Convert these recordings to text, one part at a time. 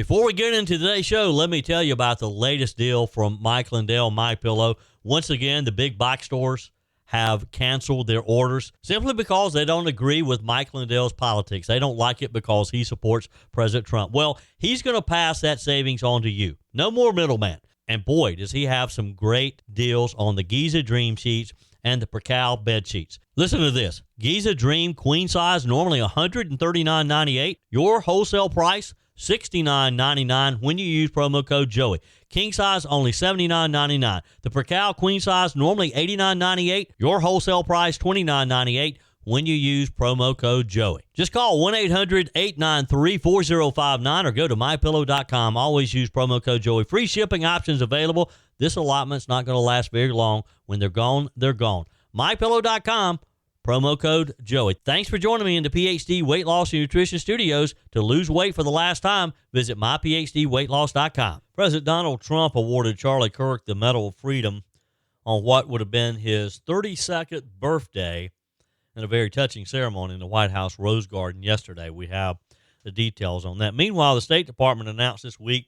Before we get into today's show, let me tell you about the latest deal from Mike Lindell, MyPillow. Once again, the big box stores have canceled their orders simply because they don't agree with Mike Lindell's politics. They don't like it because he supports President Trump. Well, he's going to pass that savings on to you. No more middleman. And boy, does he have some great deals on the Giza Dream sheets and the Percal bed sheets. Listen to this. Giza Dream queen size, normally $139.98. Your wholesale price, $69.99 when you use promo code Joey. King size, only $79.99. The Percal queen size, normally $89.98. Your wholesale price, $29.98 when you use promo code Joey. Just call 1-800-893-4059 or go to mypillow.com. Always use promo code Joey. Free shipping options available. This allotment's not going to last very long. When they're gone, they're gone. mypillow.com. Promo code Joey. Thanks for joining me in the PhD Weight Loss and Nutrition Studios. To lose weight for the last time, visit myphdweightloss.com. President Donald Trump awarded Charlie Kirk the Medal of Freedom on what would have been his 32nd birthday in a very touching ceremony in the White House Rose Garden yesterday. We have the details on that. Meanwhile, the State Department announced this week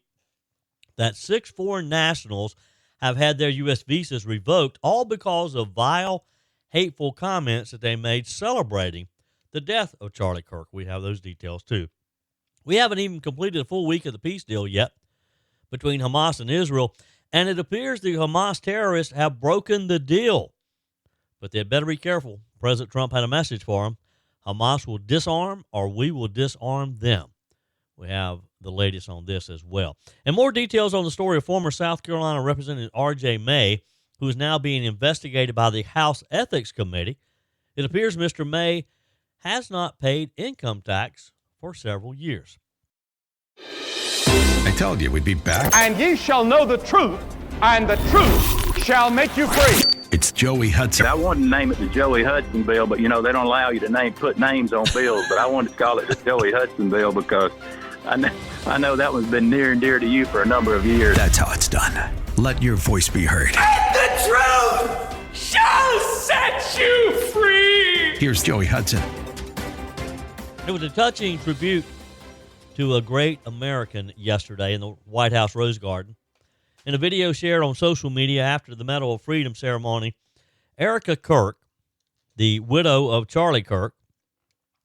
that 6 foreign nationals have had their U.S. visas revoked, all because of vile, hateful comments that they made celebrating the death of Charlie Kirk. We have those details, too. We haven't even completed a full week of the peace deal yet between Hamas and Israel, and it appears the Hamas terrorists have broken the deal. But they better be careful. President Trump had a message for them. Hamas will disarm or we will disarm them. We have the latest on this as well. And more details on the story of former South Carolina Representative R.J. May, who is now being investigated by the House Ethics Committee. It appears Mr. May has not paid income tax for several years. I told you we'd be back. And ye shall know the truth, and the truth shall make you free. It's Joey Hudson. I wanted to name it the Joey Hudson bill, but, they don't allow you to put names on bills. But I wanted to call it the Joey Hudson bill because I know that one's been near and dear to you for a number of years. That's how it's done. Let your voice be heard. And the truth shall set you free. Here's Joey Hudson. It was a touching tribute to a great American yesterday in the White House Rose Garden. In a video shared on social media after the Medal of Freedom ceremony, Erika Kirk, the widow of Charlie Kirk,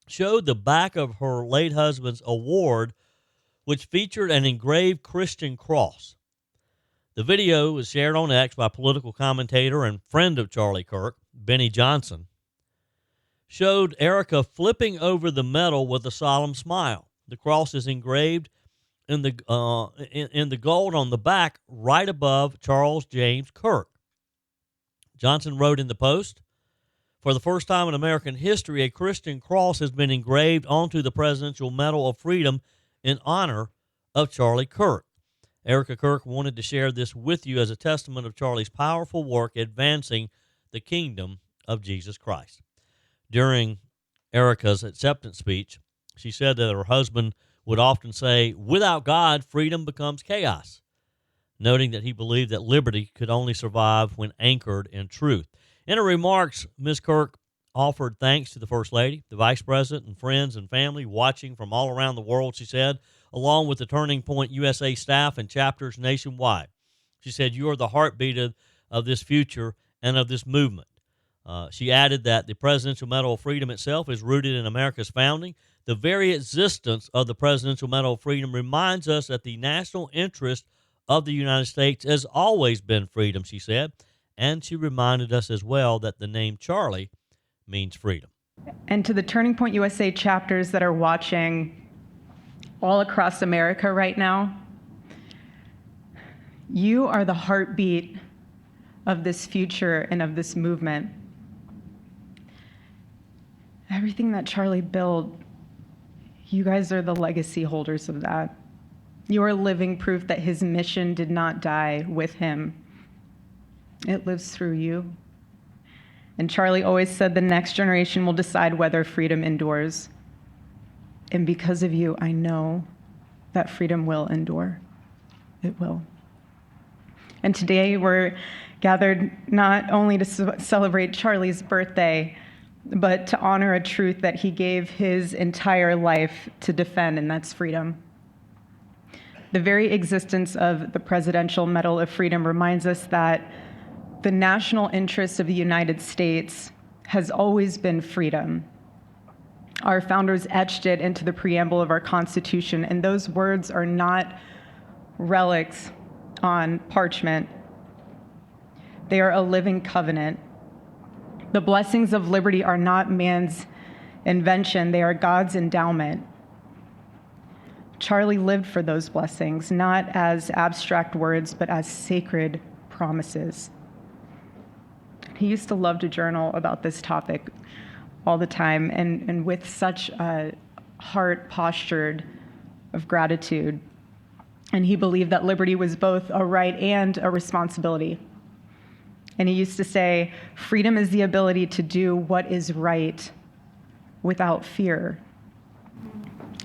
showed the back of her late husband's award, which featured an engraved Christian cross. The video was shared on X by political commentator and friend of Charlie Kirk, Benny Johnson, showed Erika flipping over the medal with a solemn smile. The cross is engraved in the gold on the back right above Charles James Kirk. Johnson wrote in the Post, "For the first time in American history, a Christian cross has been engraved onto the Presidential Medal of Freedom in honor of Charlie Kirk. Erika Kirk wanted to share this with you as a testament of Charlie's powerful work advancing the kingdom of Jesus Christ." During Erika's acceptance speech, she said that her husband would often say, "Without God, freedom becomes chaos," noting that he believed that liberty could only survive when anchored in truth. In her remarks, Ms. Kirk offered thanks to the First Lady, the Vice President, and friends and family watching from all around the world, she said, along with the Turning Point USA staff and chapters nationwide. She said, "You are the heartbeat of this future and of this movement." She added that the Presidential Medal of Freedom itself is rooted in America's founding. The very existence of the Presidential Medal of Freedom reminds us that the national interest of the United States has always been freedom, she said. And she reminded us as well that the name Charlie means freedom. And to the Turning Point USA chapters that are watching all across America right now, you are the heartbeat of this future and of this movement. Everything that Charlie built, you guys are the legacy holders of that. You are living proof that his mission did not die with him. It lives through you. And Charlie always said the next generation will decide whether freedom endures. And because of you, I know that freedom will endure. It will. And today we're gathered not only to celebrate Charlie's birthday, but to honor a truth that he gave his entire life to defend, and that's freedom. The very existence of the Presidential Medal of Freedom reminds us that the national interest of the United States has always been freedom. Our founders etched it into the preamble of our Constitution, and those words are not relics on parchment. They are a living covenant. The blessings of liberty are not man's invention, they are God's endowment. Charlie lived for those blessings, not as abstract words, but as sacred promises. He used to love to journal about this topic all the time, and with such a heart postured of gratitude. And he believed that liberty was both a right and a responsibility. And he used to say, freedom is the ability to do what is right without fear.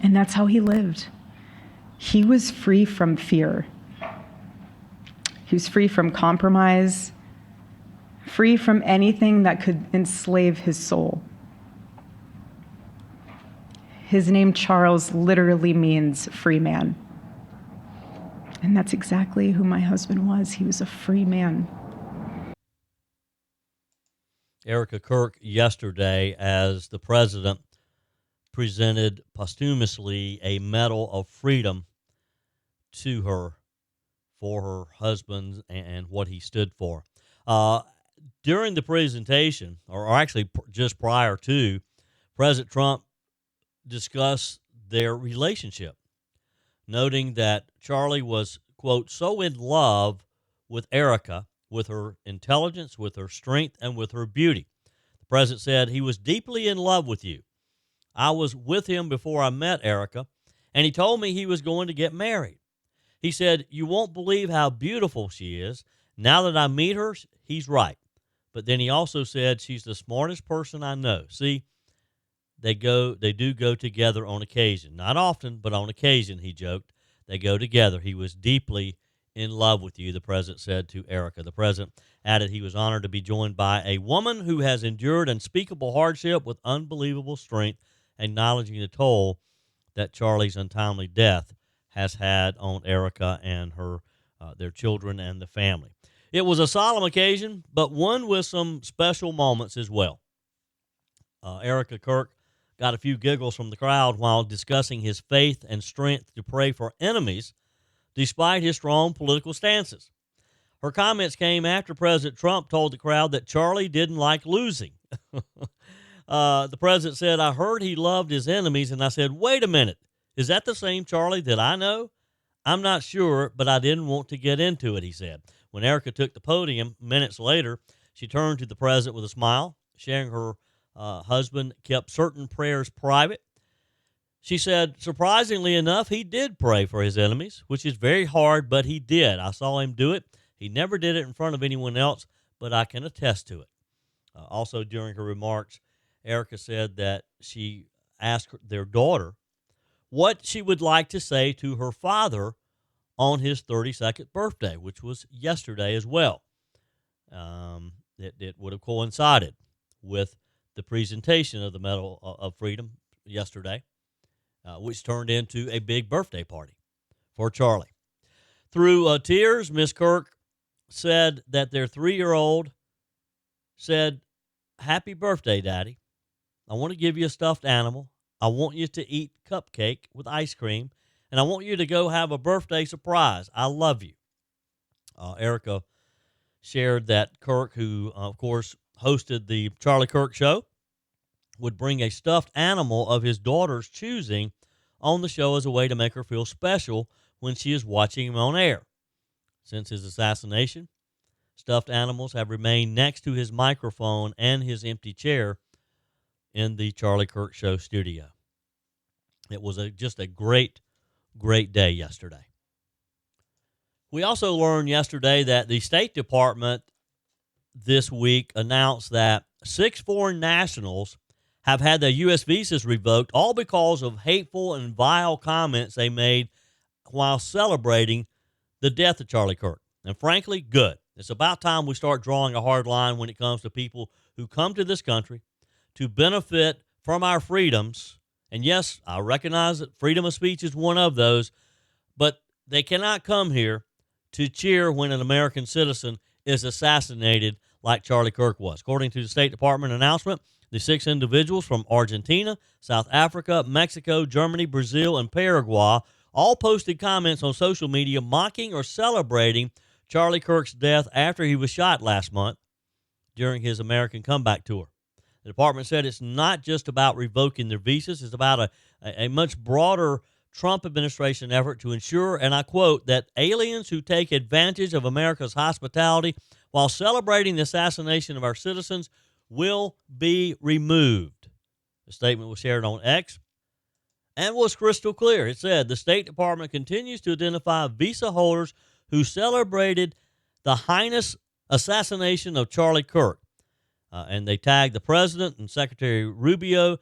And that's how he lived. He was free from fear. He was free from compromise, free from anything that could enslave his soul. His name, Charles, literally means free man. And that's exactly who my husband was. He was a free man. Erika Kirk yesterday, as the president presented posthumously a Medal of Freedom to her for her husband and what he stood for. During the presentation, or actually just prior to, President Trump discussed their relationship, noting that Charlie was, quote, so in love with Erika, with her intelligence, with her strength, and with her beauty. The president said, he was deeply in love with you. I was with him before I met Erika, and he told me he was going to get married. He said, you won't believe how beautiful she is. Now that I meet her, he's right. But then he also said, she's the smartest person I know. See, they do go together on occasion. Not often, but on occasion, he joked. They go together. He was deeply in love with you, the president said to Erika. The president added he was honored to be joined by a woman who has endured unspeakable hardship with unbelievable strength, acknowledging the toll that Charlie's untimely death has had on Erika and their children and the family. It was a solemn occasion, but one with some special moments as well. Erika Kirk got a few giggles from the crowd while discussing his faith and strength to pray for enemies despite his strong political stances. Her comments came after President Trump told the crowd that Charlie didn't like losing. The president said, I heard he loved his enemies, and I said, wait a minute, is that the same Charlie that I know? I'm not sure, but I didn't want to get into it, he said. When Erika took the podium minutes later, she turned to the president with a smile, sharing her husband kept certain prayers private. She said, surprisingly enough, he did pray for his enemies, which is very hard, but he did. I saw him do it. He never did it in front of anyone else, but I can attest to it. Also, during her remarks, Erika said that she asked their daughter what she would like to say to her father on his 32nd birthday, which was yesterday as well. It would have coincided with the presentation of the Medal of Freedom yesterday, which turned into a big birthday party for Charlie. Through tears, Miss Kirk said that their 3-year-old said, happy birthday, Daddy. I want to give you a stuffed animal. I want you to eat cupcake with ice cream, and I want you to go have a birthday surprise. I love you. Erika shared that Kirk, who, of course, hosted the Charlie Kirk show, would bring a stuffed animal of his daughter's choosing on the show as a way to make her feel special when she is watching him on air. Since his assassination, stuffed animals have remained next to his microphone and his empty chair in the Charlie Kirk show studio. It was just a great, great day yesterday. We also learned yesterday that the State Department this week announced that 6 foreign nationals have had their U.S. visas revoked, all because of hateful and vile comments they made while celebrating the death of Charlie Kirk. And frankly, good. It's about time we start drawing a hard line when it comes to people who come to this country to benefit from our freedoms. And yes, I recognize that freedom of speech is one of those, but they cannot come here to cheer when an American citizen is assassinated like Charlie Kirk was. According to the State Department announcement, the 6 individuals from Argentina, South Africa, Mexico, Germany, Brazil, and Paraguay all posted comments on social media mocking or celebrating Charlie Kirk's death after he was shot last month during his American comeback tour. The department said it's not just about revoking their visas. It's about a much broader Trump administration effort to ensure, and I quote, that aliens who take advantage of America's hospitality while celebrating the assassination of our citizens will be removed. The statement was shared on X and was crystal clear. It said the State Department continues to identify visa holders who celebrated the heinous assassination of Charlie Kirk. And they tagged the president and Secretary Rubio,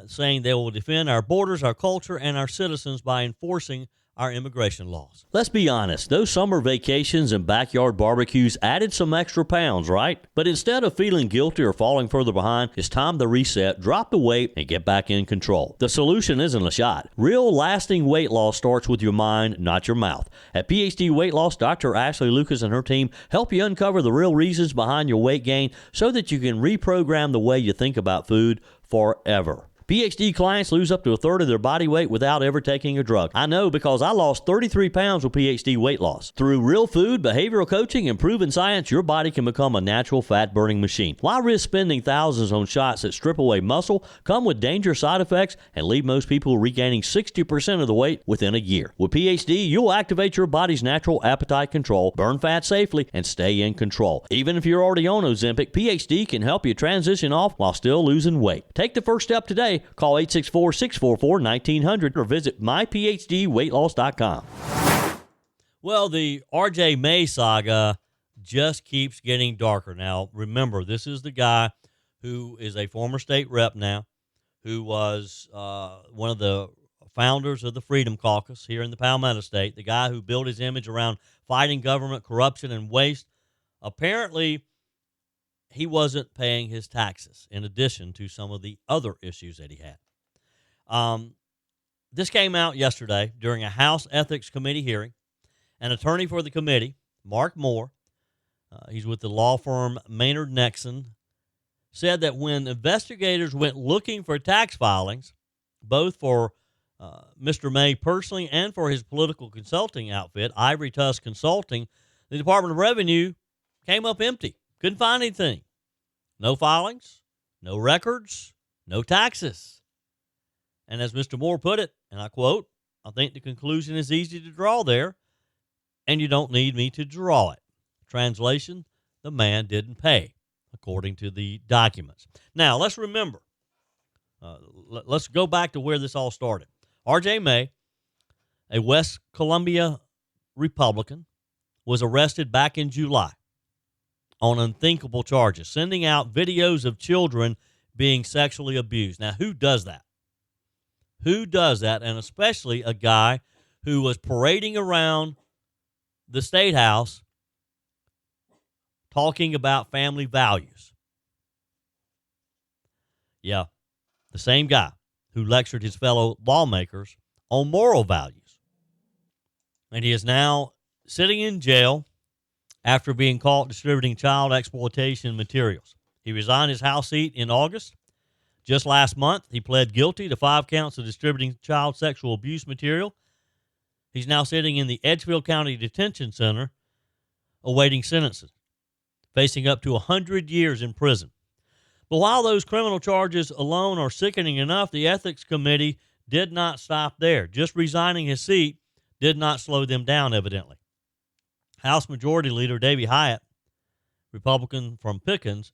saying they will defend our borders, our culture, and our citizens by enforcing our immigration laws. Let's be honest, those summer vacations and backyard barbecues added some extra pounds, right? But instead of feeling guilty or falling further behind, it's time to reset, drop the weight, and get back in control. The solution isn't a shot. Real lasting weight loss starts with your mind, not your mouth. At PhD Weight Loss, Dr. Ashley Lucas and her team help you uncover the real reasons behind your weight gain so that you can reprogram the way you think about food forever. PhD clients lose up to a third of their body weight without ever taking a drug. I know because I lost 33 pounds with PhD weight loss. Through real food, behavioral coaching, and proven science, your body can become a natural fat-burning machine. Why risk spending thousands on shots that strip away muscle, come with dangerous side effects, and leave most people regaining 60% of the weight within a year? With PhD, you'll activate your body's natural appetite control, burn fat safely, and stay in control. Even if you're already on Ozempic, PhD can help you transition off while still losing weight. Take the first step today. Call 864-644-1900 or visit myphdweightloss.com. Well, the R.J. May saga just keeps getting darker. Now, remember, this is the guy who is a former state rep now, who was one of the founders of the Freedom Caucus here in the Palmetto State, the guy who built his image around fighting government corruption and waste. Apparently, he wasn't paying his taxes in addition to some of the other issues that he had. This came out yesterday during a House Ethics Committee hearing. An attorney for the committee, Mark Moore, he's with the law firm Maynard Nexon, said that when investigators went looking for tax filings, both for Mr. May personally and for his political consulting outfit, Ivory Tusk Consulting, the Department of Revenue came up empty. Couldn't find anything. No filings, no records, no taxes. And as Mr. Moore put it, and I quote, I think the conclusion is easy to draw there, and you don't need me to draw it. Translation, the man didn't pay, according to the documents. Now, let's remember, let's go back to where this all started. R.J. May, a West Columbia Republican, was arrested back in July on unthinkable charges, sending out videos of children being sexually abused. Now, who does that? Who does that? And especially a guy who was parading around the State House talking about family values. Yeah, the same guy who lectured his fellow lawmakers on moral values. And he is now sitting in jail after being caught distributing child exploitation materials. He resigned his House seat in August. Just last month, he pled guilty to 5 counts of distributing child sexual abuse material. He's now sitting in the Edgefield County Detention Center awaiting sentencing, facing up to 100 years in prison. But while those criminal charges alone are sickening enough, the Ethics Committee did not stop there. Just resigning his seat did not slow them down, evidently. House Majority Leader Davey Hyatt, Republican from Pickens,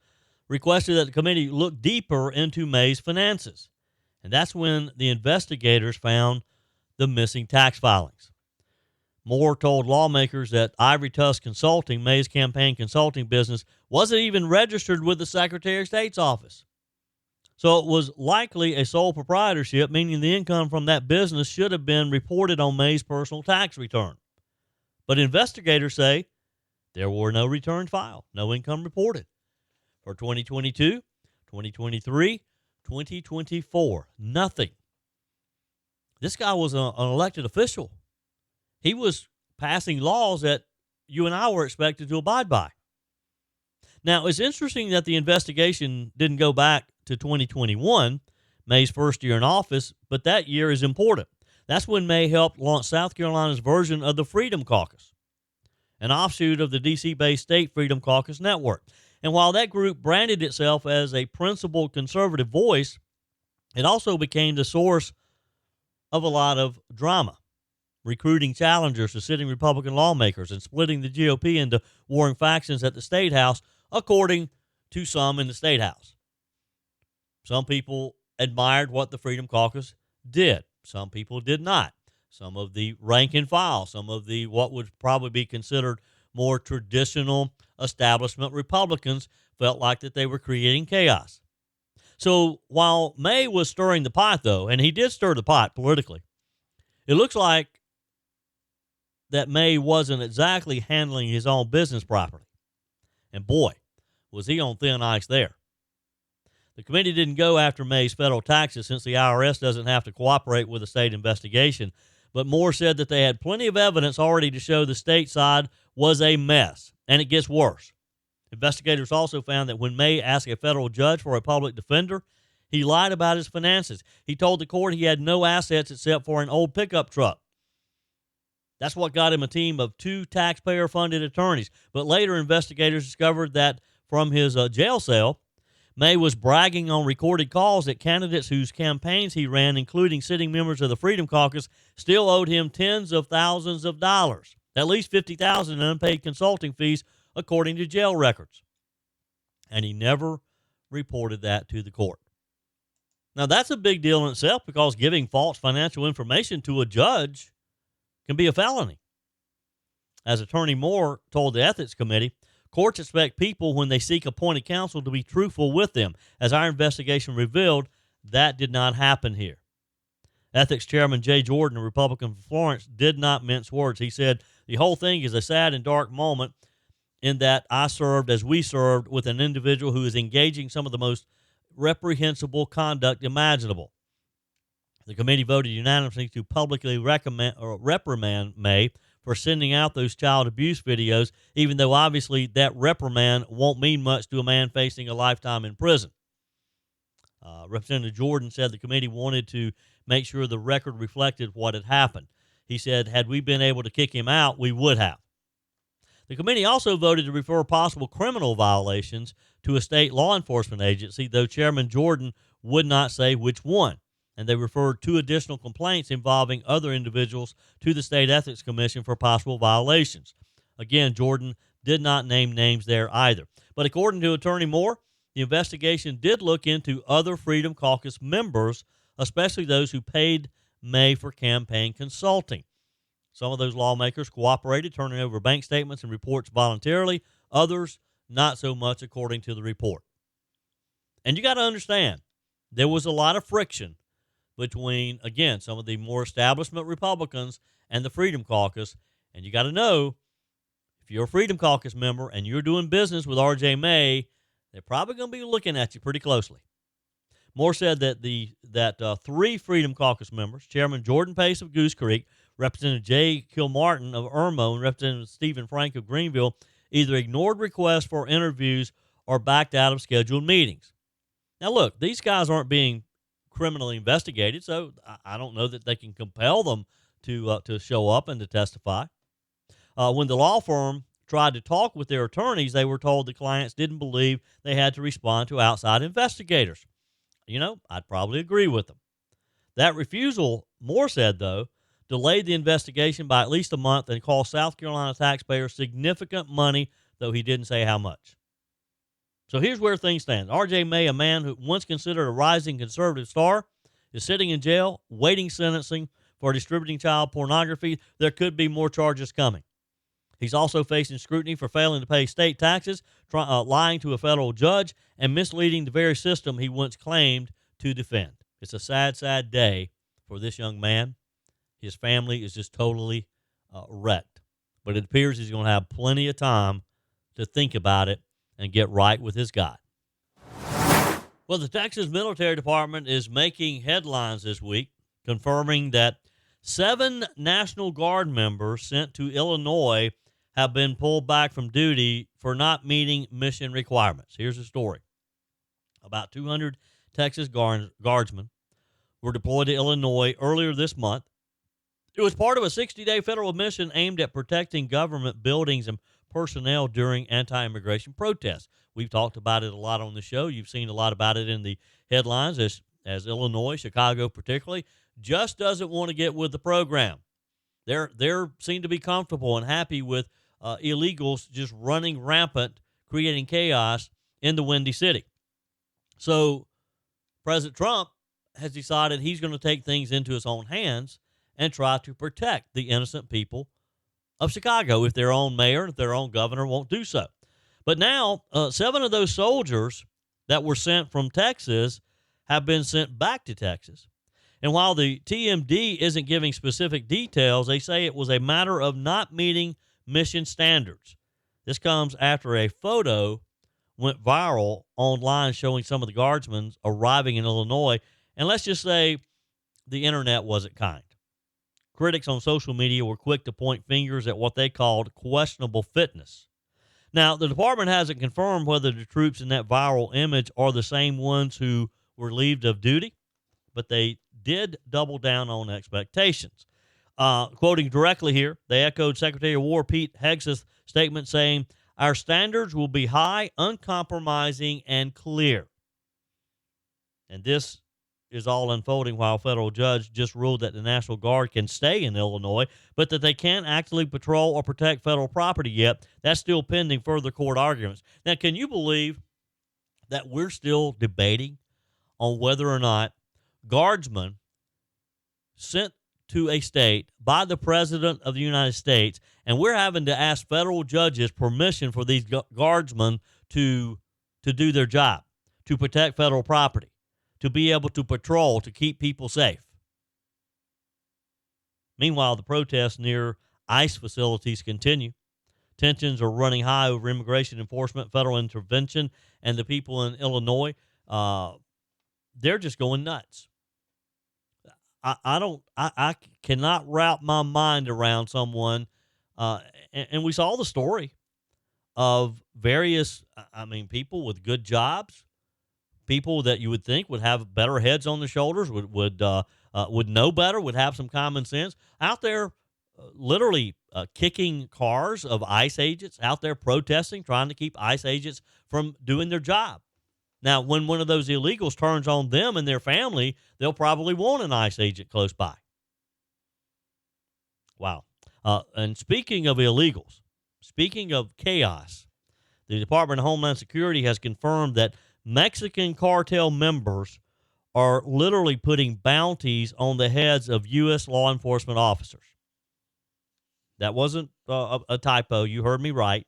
requested that the committee look deeper into May's finances. And that's when the investigators found the missing tax filings. Moore told lawmakers that Ivory Tusk Consulting, May's campaign consulting business, wasn't even registered with the Secretary of State's office. So it was likely a sole proprietorship, meaning the income from that business should have been reported on May's personal tax return. But investigators say there were no returns filed, no income reported for 2022, 2023, 2024. Nothing. This guy was an elected official. He was passing laws that you and I were expected to abide by. Now, it's interesting that the investigation didn't go back to 2021, May's first year in office, but that year is important. That's when May helped launch South Carolina's version of the Freedom Caucus, an offshoot of the D.C.-based State Freedom Caucus Network. And while that group branded itself as a principled conservative voice, it also became the source of a lot of drama, recruiting challengers to sitting Republican lawmakers and splitting the GOP into warring factions at the State House, according to some in the State House. Some people admired what the Freedom Caucus did. Some people did not. Some of the rank and file, some of the what would probably be considered more traditional establishment Republicans felt like that they were creating chaos. So while May was stirring the pot, though, and he did stir the pot politically, it looks like that May wasn't exactly handling his own business properly. And boy, was he on thin ice there. The committee didn't go after May's federal taxes since the IRS doesn't have to cooperate with a state investigation, but Moore said that they had plenty of evidence already to show the state side was a mess, and it gets worse. Investigators also found that when May asked a federal judge for a public defender, he lied about his finances. He told the court he had no assets except for an old pickup truck. That's what got him a team of 2 taxpayer-funded attorneys. But later, investigators discovered that from his jail cell, May was bragging on recorded calls that candidates whose campaigns he ran, including sitting members of the Freedom Caucus, still owed him tens of thousands of dollars, at least $50,000 in unpaid consulting fees, according to jail records. And he never reported that to the court. Now, that's a big deal in itself because giving false financial information to a judge can be a felony. As Attorney Moore told the Ethics Committee, courts expect people, when they seek appointed counsel, to be truthful with them. As our investigation revealed, that did not happen here. Ethics Chairman Jay Jordan, a Republican from Florence, did not mince words. He said, the whole thing is a sad and dark moment in that I served as we served with an individual who is engaging some of the most reprehensible conduct imaginable. The committee voted unanimously to publicly reprimand May for sending out those child abuse videos, even though obviously that reprimand won't mean much to a man facing a lifetime in prison. Representative Jordan said the committee wanted to make sure the record reflected what had happened. He said, had we been able to kick him out, we would have. The committee also voted to refer possible criminal violations to a state law enforcement agency, though Chairman Jordan would not say which one. And they referred 2 additional complaints involving other individuals to the State Ethics Commission for possible violations. Again, Jordan did not name names there either. But according to Attorney Moore, the investigation did look into other Freedom Caucus members, especially those who paid May for campaign consulting. Some of those lawmakers cooperated, turning over bank statements and reports voluntarily. Others, not so much, according to the report. And you got to understand, there was a lot of friction between, again, some of the more establishment Republicans and the Freedom Caucus. And you got to know, if you're a Freedom Caucus member and you're doing business with R.J. May, they're probably going to be looking at you pretty closely. Moore said that 3 Freedom Caucus members, Chairman Jordan Pace of Goose Creek, Representative Jay Kilmartin of Irmo, and Representative Stephen Frank of Greenville, either ignored requests for interviews or backed out of scheduled meetings. Now, look, these guys aren't being criminally investigated, so I don't know that they can compel them to show up and to testify. When the law firm tried to talk with their attorneys, they were told the clients didn't believe they had to respond to outside investigators. You know, I'd probably agree with them. That refusal, Moore said, though, delayed the investigation by at least a month and cost South Carolina taxpayers significant money, though he didn't say how much. So here's where things stand. R.J. May, a man who once considered a rising conservative star, is sitting in jail, waiting sentencing for distributing child pornography. There could be more charges coming. He's also facing scrutiny for failing to pay state taxes, lying to a federal judge, and misleading the very system he once claimed to defend. It's a sad, sad day for this young man. His family is just totally wrecked. But it appears he's going to have plenty of time to think about it and get right with his God. Well, the Texas Military Department is making headlines this week, confirming that 7 National Guard members sent to Illinois have been pulled back from duty for not meeting mission requirements. Here's the story. About 200 Texas guardsmen were deployed to Illinois earlier this month. It was part of a 60-day federal mission aimed at protecting government buildings and personnel during anti-immigration protests. We've talked about it a lot on the show. You've seen a lot about it in the headlines as Illinois, Chicago particularly, just doesn't want to get with the program. They're seem to be comfortable and happy with illegals just running rampant, creating chaos in the Windy City. So President Trump has decided he's going to take things into his own hands and try to protect the innocent people of Chicago if their own mayor, if their own governor won't do so. But now, 7 of those soldiers that were sent from Texas have been sent back to Texas. And while the TMD isn't giving specific details, they say it was a matter of not meeting mission standards. This comes after a photo went viral online showing some of the guardsmen arriving in Illinois. And let's just say the internet wasn't kind. Critics on social media were quick to point fingers at what they called questionable fitness. Now, the department hasn't confirmed whether the troops in that viral image are the same ones who were relieved of duty, but they did double down on expectations. Quoting directly here, they echoed Secretary of War Pete Hegseth's statement saying, "Our standards will be high, uncompromising, and clear." And this is all unfolding while a federal judge just ruled that the National Guard can stay in Illinois, but that they can't actually patrol or protect federal property yet. That's still pending further court arguments. Now, can you believe that we're still debating on whether or not guardsmen sent to a state by the President of the United States, and we're having to ask federal judges permission for these guardsmen to do their job, to protect federal property, to be able to patrol, to keep people safe. Meanwhile, the protests near ICE facilities continue. Tensions are running high over immigration enforcement, federal intervention, and the people in Illinois, they're just going nuts. I cannot wrap my mind around someone, and we saw the story of various, people with good jobs, people that you would think would have better heads on their shoulders, would know better, would have some common sense, out there literally kicking cars of ICE agents, out there protesting, trying to keep ICE agents from doing their job. Now, when one of those illegals turns on them and their family, they'll probably want an ICE agent close by. Wow. And speaking of illegals, speaking of chaos, the Department of Homeland Security has confirmed that Mexican cartel members are literally putting bounties on the heads of U.S. law enforcement officers. That wasn't a typo. You heard me right.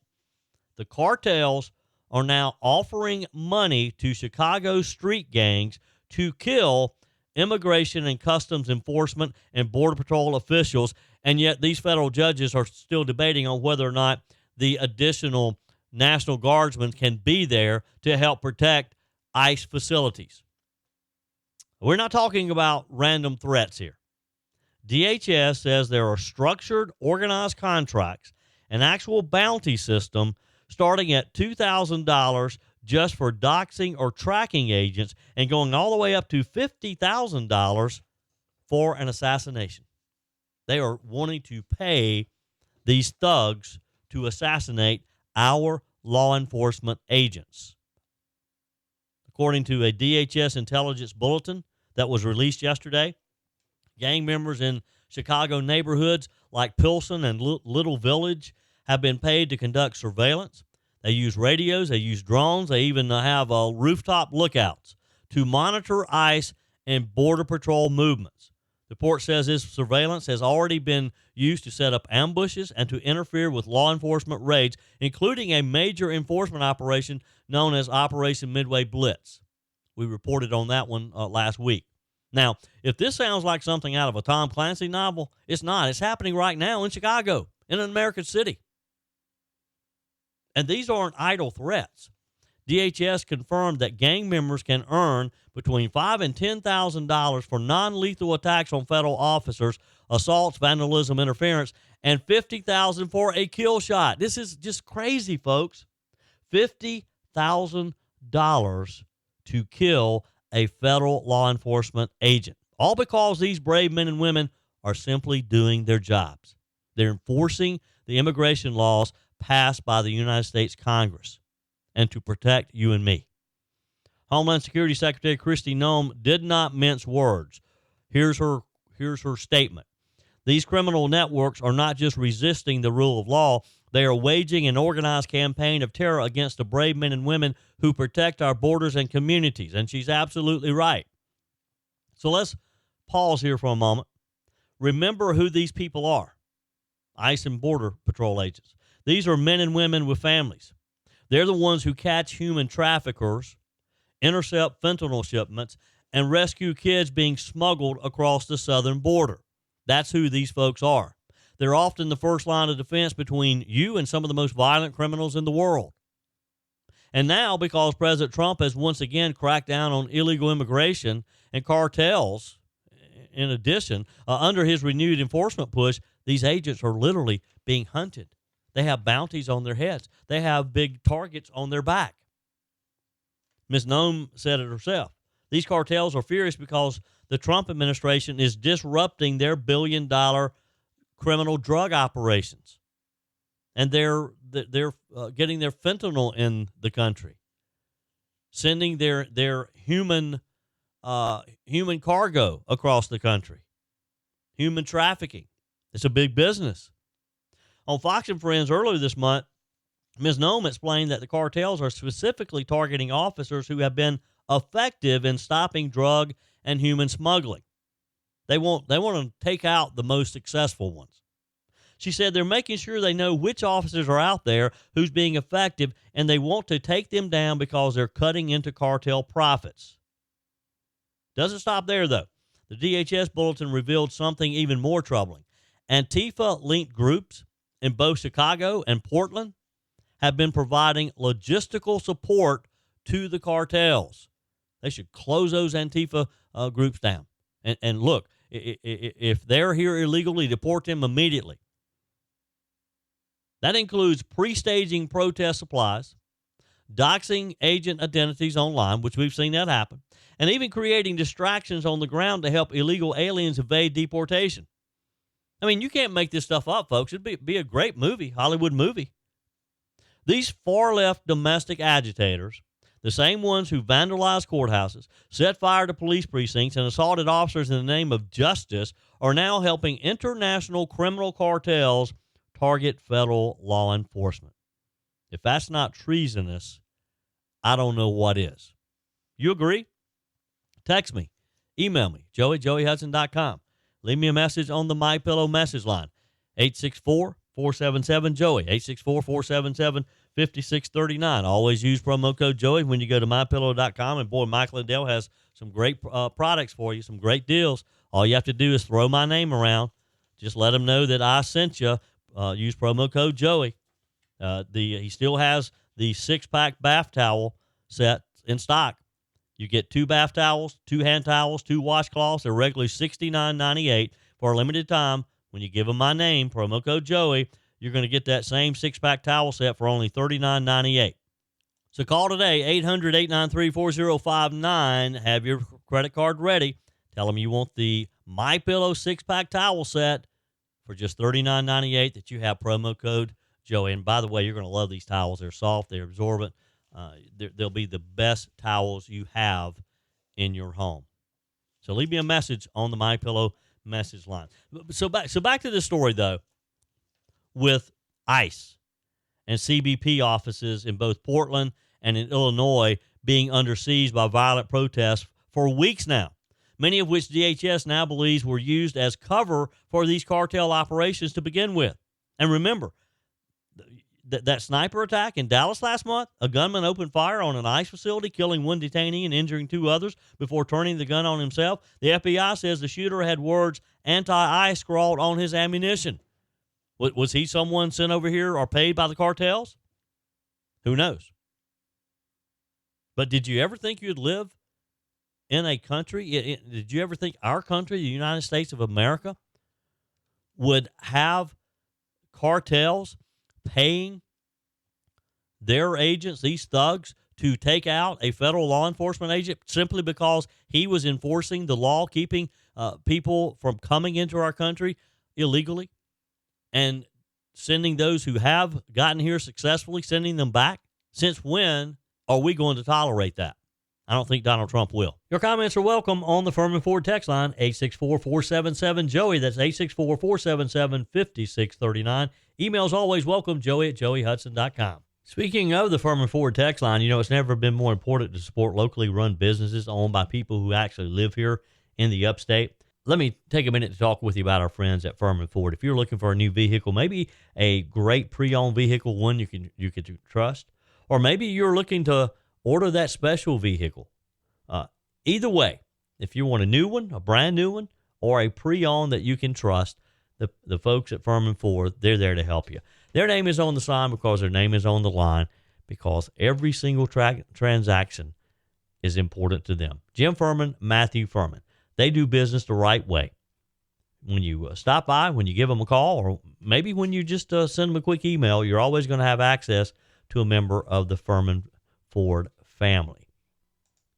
The cartels are now offering money to Chicago street gangs to kill immigration and customs enforcement and Border Patrol officials, and yet these federal judges are still debating on whether or not the additional National Guardsmen can be there to help protect ICE facilities. We're not talking about random threats here. DHS says there are structured, organized contracts, an actual bounty system starting at $2,000 just for doxing or tracking agents and going all the way up to $50,000 for an assassination. They are wanting to pay these thugs to assassinate our law enforcement agents. According to a DHS intelligence bulletin that was released yesterday, gang members in Chicago neighborhoods like Pilsen and Little Village have been paid to conduct surveillance. They use radios, they use drones, they even have rooftop lookouts to monitor ICE and Border Patrol movements. The report says this surveillance has already been used to set up ambushes and to interfere with law enforcement raids, including a major enforcement operation known as Operation Midway Blitz. We reported on that one last week. Now, if this sounds like something out of a Tom Clancy novel, it's not. It's happening right now in Chicago, in an American city. And these aren't idle threats. DHS confirmed that gang members can earn between $5,000 and $10,000 for non-lethal attacks on federal officers, assaults, vandalism, interference, and $50,000 for a kill shot. This is just crazy, folks. $50,000 to kill a federal law enforcement agent, all because these brave men and women are simply doing their jobs. They're enforcing the immigration laws passed by the United States Congress and to protect you and me. Homeland Security Secretary Kristi Noem did not mince words. Here's her statement. These criminal networks are not just resisting the rule of law, they are waging an organized campaign of terror against the brave men and women who protect our borders and communities. And she's absolutely right. So let's pause here for a moment. Remember who these people are. ICE and Border Patrol agents. These are men and women with families. They're the ones who catch human traffickers, intercept fentanyl shipments, and rescue kids being smuggled across the southern border. That's who these folks are. They're often the first line of defense between you and some of the most violent criminals in the world. And now, because President Trump has once again cracked down on illegal immigration and cartels, in addition, under his renewed enforcement push, these agents are literally being hunted. They have bounties on their heads. They have big targets on their back. Ms. Noem said it herself. These cartels are furious because the Trump administration is disrupting their billion-dollar criminal drug operations. And they're getting their fentanyl in the country, sending their human cargo across the country, human trafficking. It's a big business. On Fox and Friends earlier this month, Ms. Noem explained that the cartels are specifically targeting officers who have been effective in stopping drug and human smuggling. They want to take out the most successful ones. She said they're making sure they know which officers are out there, who's being effective, and they want to take them down because they're cutting into cartel profits. Doesn't stop there, though. The DHS bulletin revealed something even more troubling. Antifa-linked groups in both Chicago and Portland have been providing logistical support to the cartels. They should close those Antifa groups down. And look, if they're here illegally, deport them immediately. That includes pre-staging protest supplies, doxing agent identities online, which we've seen that happen, and even creating distractions on the ground to help illegal aliens evade deportation. I mean, you can't make this stuff up, folks. It'd be a great movie, Hollywood movie. These far-left domestic agitators, the same ones who vandalized courthouses, set fire to police precincts, and assaulted officers in the name of justice, are now helping international criminal cartels target federal law enforcement. If that's not treasonous, I don't know what is. You agree? Text me. Email me, joey@joeyhudson.com. Leave me a message on the MyPillow message line, 864-477-JOEY, 864-477-5639. Always use promo code Joey when you go to MyPillow.com. And boy, Mike Lindell has some great products for you, some great deals. All you have to do is throw my name around. Just let them know that I sent you. Use promo code Joey. He still has the 6-pack bath towel set in stock. You get 2 bath towels, 2 hand towels, 2 washcloths. They're regularly $69.98 for a limited time. When you give them my name, promo code Joey, you're going to get that same 6-pack towel set for only $39.98. So call today, 800-893-4059. Have your credit card ready. Tell them you want the MyPillow 6-pack towel set for just $39.98, that you have promo code Joey. And by the way, you're going to love these towels. They're soft. They're absorbent. They'll be the best towels you have in your home. So leave me a message on the MyPillow message line. So back to this story, though, with ICE and CBP offices in both Portland and in Illinois being under siege by violent protests for weeks now, many of which DHS now believes were used as cover for these cartel operations to begin with. And remember, that sniper attack in Dallas last month, a gunman opened fire on an ICE facility, killing 1 detainee and injuring 2 others before turning the gun on himself. The FBI says the shooter had words anti-ICE scrawled on his ammunition. Was he someone sent over here or paid by the cartels? Who knows? But did you ever think you'd live in a country? Did you ever think our country, the United States of America, would have cartels paying their agents, these thugs, to take out a federal law enforcement agent simply because he was enforcing the law, keeping people from coming into our country illegally, and sending those who have gotten here successfully, sending them back? Since when are we going to tolerate that? I don't think Donald Trump will. Your comments are welcome on the Firmin Ford text line, 864-477-JOEY. That's 864-477-5639. Emails always welcome, joey@joeyhudson.com. Speaking of the Firmin Ford text line, it's never been more important to support locally run businesses owned by people who actually live here in the upstate. Let me take a minute to talk with you about our friends at Firmin Ford. If you're looking for a new vehicle, maybe a great pre-owned vehicle, one you can trust, or maybe you're looking to order that special vehicle. Either way, if you want a new one, a brand new one, or a pre-owned that you can trust, the folks at Firmin Ford, they're there to help you. Their name is on the sign because their name is on the line, because every single transaction is important to them. Jim Firmin, Matthew Firmin. They do business the right way. When you stop by, when you give them a call, or maybe when you just send them a quick email, you're always going to have access to a member of the Firmin Ford family.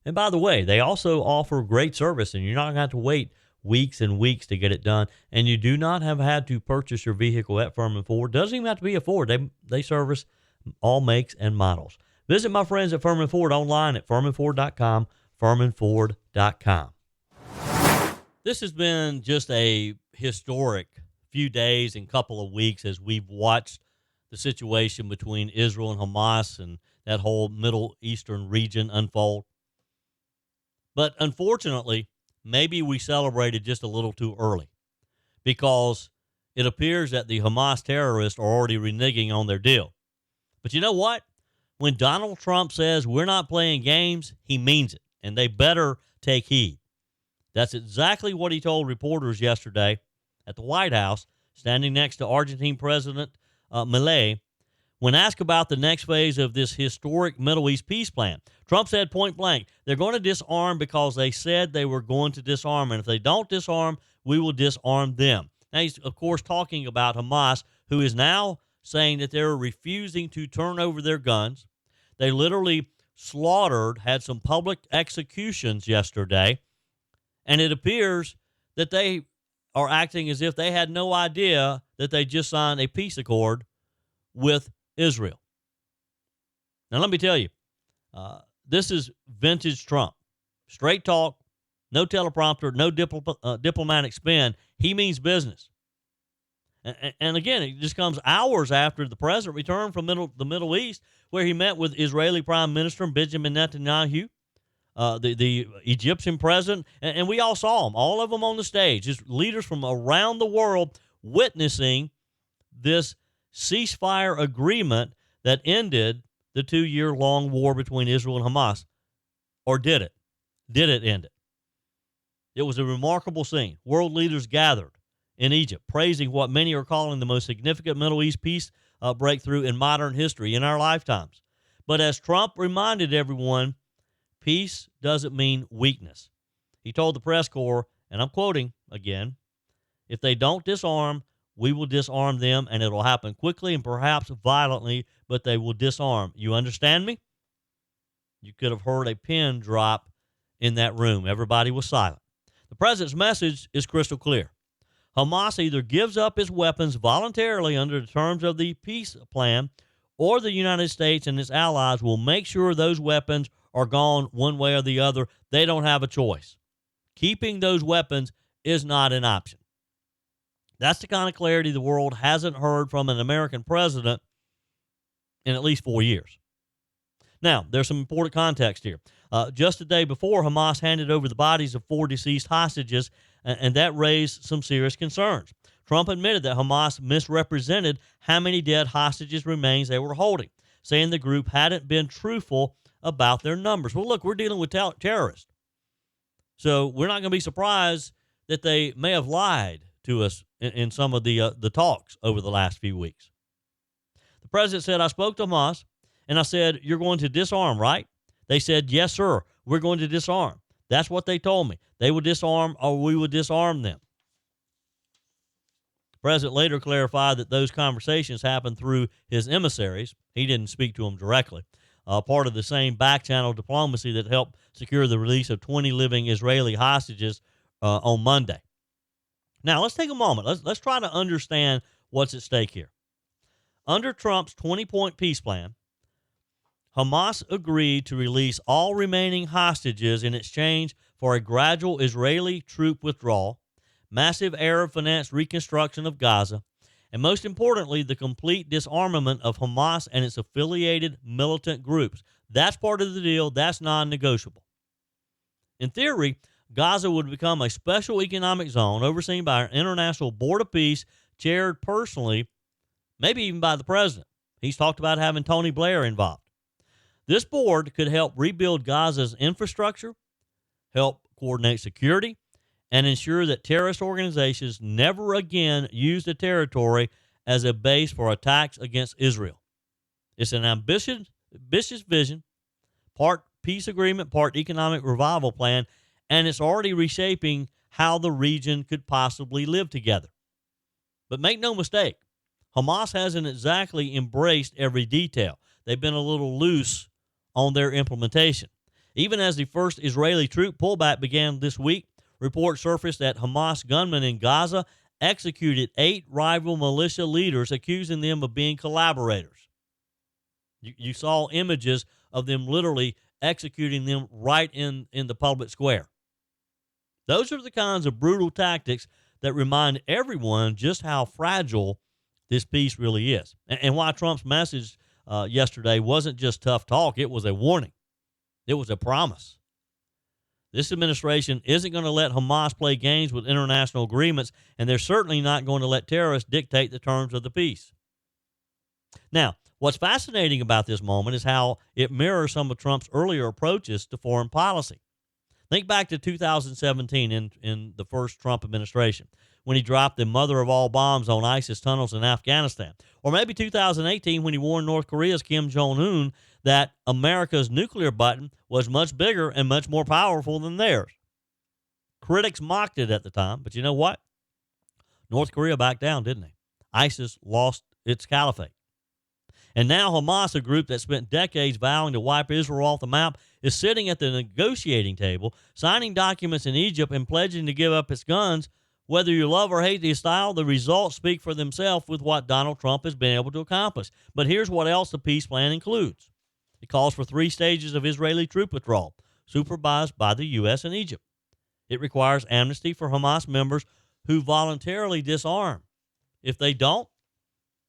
And by the way, they also offer great service, and you're not going to have to wait weeks and weeks to get it done. And you do not have had to purchase your vehicle at Firmin Ford. Doesn't even have to be a Ford. They service all makes and models. Visit my friends at Firmin Ford online at firminford.com, firminford.com. This has been just a historic few days and couple of weeks as we've watched the situation between Israel and Hamas and that whole Middle Eastern region unfold. But unfortunately, maybe we celebrated just a little too early, because it appears that the Hamas terrorists are already reneging on their deal. But you know what? When Donald Trump says we're not playing games, he means it, and they better take heed. That's exactly what he told reporters yesterday at the White House, standing next to Argentine President Milei, when asked about the next phase of this historic Middle East peace plan. Trump said point blank, they're going to disarm because they said they were going to disarm, and if they don't disarm, we will disarm them. Now, he's, of course, talking about Hamas, who is now saying that they're refusing to turn over their guns. They literally had some public executions yesterday, and it appears that they are acting as if they had no idea that they just signed a peace accord with Israel. Now, let me tell you, this is vintage Trump. Straight talk, no teleprompter, no diplomatic spin. He means business. And again, it just comes hours after the president returned from the Middle East, where he met with Israeli Prime Minister Benjamin Netanyahu, the Egyptian president, and we all saw them, all of them on the stage, just leaders from around the world witnessing this ceasefire agreement that ended the 2-year-long war between Israel and Hamas. Or did it? Did it end it? It was a remarkable scene. World leaders gathered in Egypt, praising what many are calling the most significant Middle East peace breakthrough in modern history in our lifetimes. But as Trump reminded everyone, peace doesn't mean weakness. He told the press corps, and I'm quoting again, if they don't disarm, we will disarm them, and it'll happen quickly and perhaps violently, but they will disarm. You understand me? You could have heard a pin drop in that room. Everybody was silent. The president's message is crystal clear. Hamas either gives up its weapons voluntarily under the terms of the peace plan, or the United States and its allies will make sure those weapons are gone one way or the other. They don't have a choice. Keeping those weapons is not an option. That's the kind of clarity the world hasn't heard from an American president in at least 4 years. Now, there's some important context here. Just a day before, Hamas handed over the bodies of 4 deceased hostages, and that raised some serious concerns. Trump admitted that Hamas misrepresented how many dead hostages remains they were holding, saying the group hadn't been truthful about their numbers. Well, look, we're dealing with terrorists, so we're not going to be surprised that they may have lied to us in some of the talks over the last few weeks. The president said, I spoke to Hamas, and I said, you're going to disarm, right? They said, yes, sir, we're going to disarm. That's what they told me. They would disarm or we would disarm them. The president later clarified that those conversations happened through his emissaries. He didn't speak to them directly. Part of the same back-channel diplomacy that helped secure the release of 20 living Israeli hostages on Monday. Now, let's take a moment. Let's try to understand what's at stake here. Under Trump's 20-point peace plan, Hamas agreed to release all remaining hostages in exchange for a gradual Israeli troop withdrawal, massive Arab-financed reconstruction of Gaza, and most importantly, the complete disarmament of Hamas and its affiliated militant groups. That's part of the deal. That's non-negotiable. In theory, Gaza would become a special economic zone overseen by an international board of peace, chaired personally, maybe even by the president. He's talked about having Tony Blair involved. This board could help rebuild Gaza's infrastructure, help coordinate security, and ensure that terrorist organizations never again use the territory as a base for attacks against Israel. It's an ambitious vision, part peace agreement, part economic revival plan, and it's already reshaping how the region could possibly live together. But make no mistake, Hamas hasn't exactly embraced every detail. They've been a little loose on their implementation. Even as the first Israeli troop pullback began this week, reports surfaced that Hamas gunmen in Gaza executed 8 rival militia leaders, accusing them of being collaborators. You saw images of them literally executing them right in the public square. Those are the kinds of brutal tactics that remind everyone just how fragile this peace really is, and why Trump's message yesterday wasn't just tough talk. It was a warning. It was a promise. This administration isn't going to let Hamas play games with international agreements, and they're certainly not going to let terrorists dictate the terms of the peace. Now, what's fascinating about this moment is how it mirrors some of Trump's earlier approaches to foreign policy. Think back to 2017 in the first Trump administration, when he dropped the mother of all bombs on ISIS tunnels in Afghanistan. Or maybe 2018 when he warned North Korea's Kim Jong-un that America's nuclear button was much bigger and much more powerful than theirs. Critics mocked it at the time, but you know what? North Korea backed down, didn't they? ISIS lost its caliphate. And now Hamas, a group that spent decades vowing to wipe Israel off the map, is sitting at the negotiating table, signing documents in Egypt and pledging to give up its guns. Whether you love or hate his style, the results speak for themselves with what Donald Trump has been able to accomplish. But here's what else the peace plan includes. It calls for 3 stages of Israeli troop withdrawal, supervised by the U.S. and Egypt. It requires amnesty for Hamas members who voluntarily disarm. If they don't,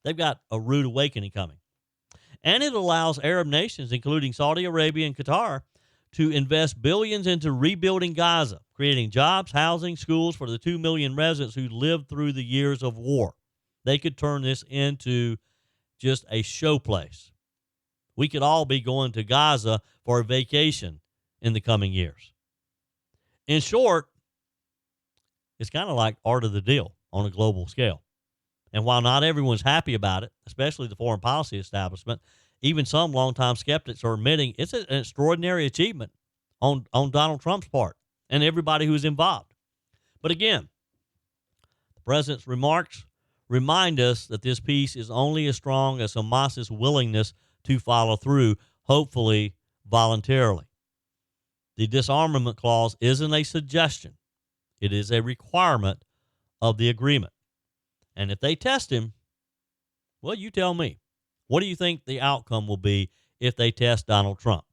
they've got a rude awakening coming. And it allows Arab nations, including Saudi Arabia and Qatar, to invest billions into rebuilding Gaza, creating jobs, housing, schools for the 2 million residents who lived through the years of war. They could turn this into just a showplace. We could all be going to Gaza for a vacation in the coming years. In short, it's kind of like art of the deal on a global scale. And while not everyone's happy about it, especially the foreign policy establishment, even some longtime skeptics are admitting it's an extraordinary achievement on Donald Trump's part and everybody who's involved. But again, the president's remarks remind us that this peace is only as strong as Hamas's willingness to follow through, hopefully voluntarily. The disarmament clause isn't a suggestion. It is a requirement of the agreement. And if they test him, well, you tell me. What do you think the outcome will be if they test Donald Trump?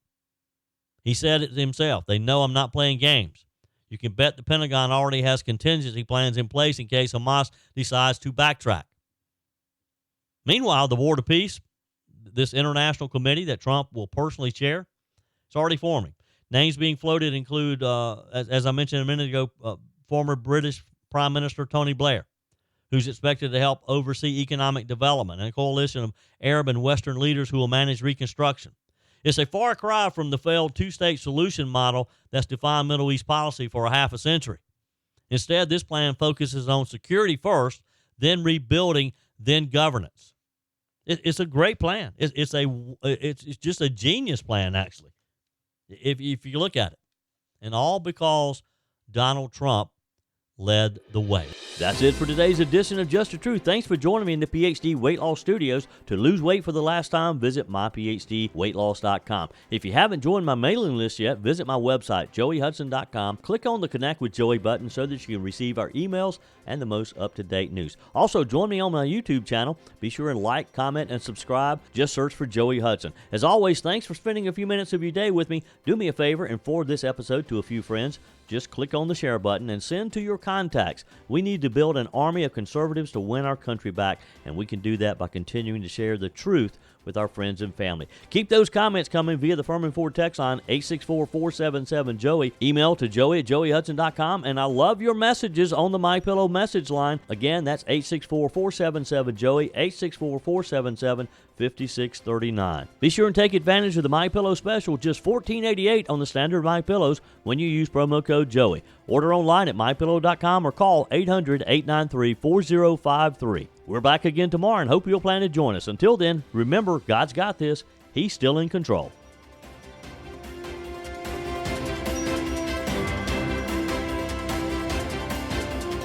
He said it himself. They know I'm not playing games. You can bet the Pentagon already has contingency plans in place in case Hamas decides to backtrack. Meanwhile, the Board of Peace, this international committee that Trump will personally chair, it's already forming. Names being floated include, as I mentioned a minute ago, former British Prime Minister Tony Blair, who's expected to help oversee economic development, and a coalition of Arab and Western leaders who will manage reconstruction. It's a far cry from the failed 2-state solution model that's defined Middle East policy for a half a century. Instead, this plan focuses on security first, then rebuilding, then governance. It's a great plan. It's just a genius plan, actually. if you look at it. And all because Donald Trump led the way. That's it for today's edition of Just the Truth. Thanks for joining me in the PhD Weight Loss Studios. To lose weight for the last time, visit myphdweightloss.com. If you haven't joined my mailing list yet, visit my website, joeyhudson.com. Click on the Connect with Joey button so that you can receive our emails and the most up-to-date news. Also, join me on my YouTube channel. Be sure and like, comment, and subscribe. Just search for Joey Hudson. As always, thanks for spending a few minutes of your day with me. Do me a favor and forward this episode to a few friends. Just click on the share button and send to your contacts. We need to build an army of conservatives to win our country back, and we can do that by continuing to share the truth with our friends and family. Keep those comments coming via the Firmin Ford text line, 864-477-JOEY. Email to joey@joeyhudson.com, and I love your messages on the MyPillow message line. Again, that's 864-477-JOEY, 864-477-5639. Be sure and take advantage of the MyPillow special, just $14.88 on the standard MyPillows when you use promo code Joey. Order online at mypillow.com or call 800-893-4053. We're back again tomorrow and hope you'll plan to join us. Until then, remember, God's got this. He's still in control.